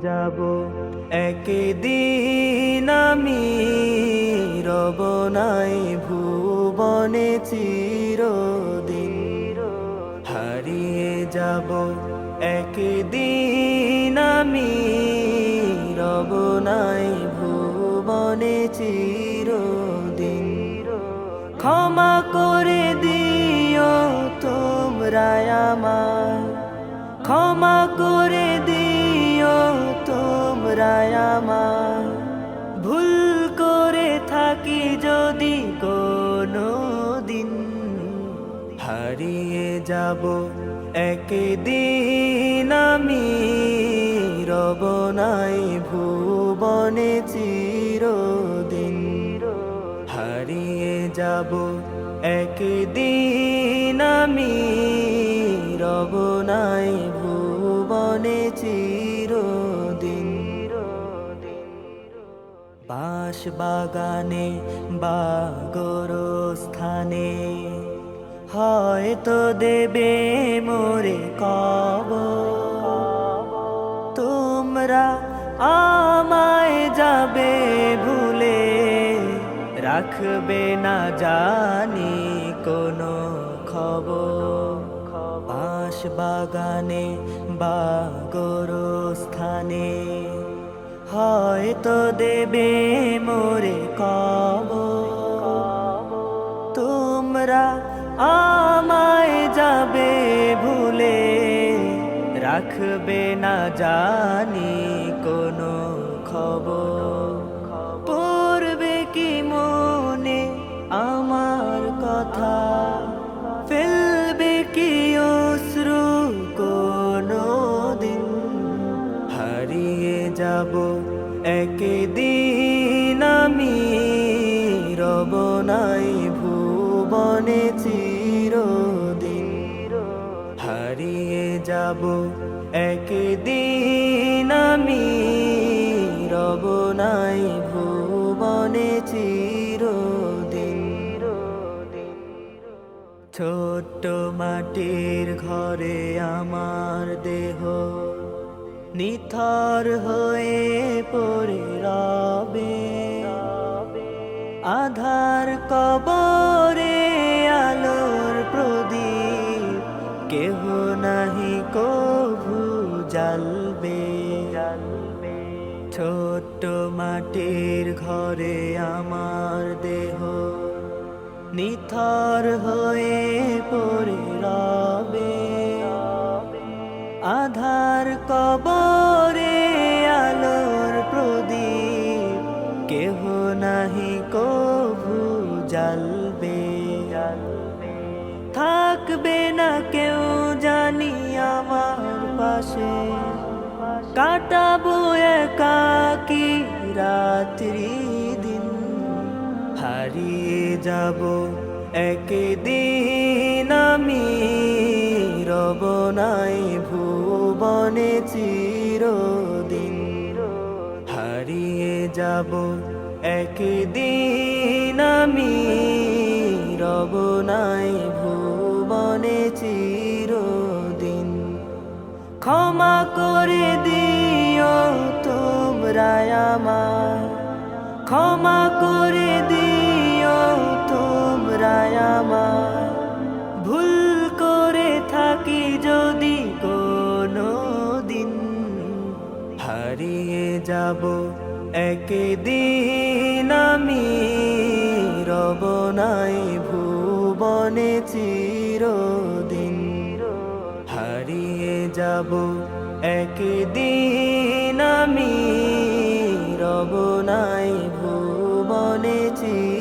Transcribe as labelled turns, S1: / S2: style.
S1: যাব একদিন আমি রব নাই ভুবনে চিরদিন হারিয়ে যাব একদিন আমি রব নাই ভুবনে চিরদিন ক্ষমা করে দিও তোমরা আমায় ক্ষমা করে দিও তোমরা আমায় ভুল করে থাকি যদি কোনো দিন হারিয়ে যাব একদিন আমি রব নাই ভুবনে চিরদিন হারিয়ে যাব একদিন আমি রব নাই ভুবনে চিরদিন বাঁশ বাগানে বা গোরস্থানে হয়তো দেবে মোরে কবর তোমরা আমায় যাবে ভুলে রাখবে না জানি কোনো খবর বাঁশ বাগানে বা গোরস্থানে হয়তো দেবে মোরে কবর তোমরা আমায় যাবে ভুলে রাখবে না জানি কোনো খবর পড়বে কি মনে আমার কথা ফেলবে কি অশ্রু কোনো দিন হারিয়ে যাব একদিন আমি রব নাই ভুবনে চিরদিন হারিয়ে যাব একদিন আমি রব নাই ভুবনে চিরদিন ছোট্ট মাটির ঘরে আমার দেহ নিথর হয়ে পড়ে রবে আধার কবরে আলোর প্রদীপ কেহ নাহি কভু জ্বালবে ছোট্ট মাটির ঘরে আমার দেহ নিথর হয়ে পড়ে রবে আধার কবরে আলোর প্রদীপ কেহ নাহি কভু জ্বালবে থাকবে না কেউ জানি আমার পাশে কাটাবো একাকী রাত্রি দিন হারিয়ে যাব একদিন আমি রব নাই ভুবনে চিরদিন হারিয়ে যাব একদিন আমি রব নাই ভুবনে চিরদিন ক্ষমা করে দিও তোমরা আমায় ক্ষমা করে দিও তোমরা আমায় ভুল করে থাকি যদি কোনো দিন হারিয়ে যাব একদিন আমি রব নাই ভুবনে চিরদিন হারিয়ে যাব একদিন আমি রব নাই ভুবনে চিরদিন।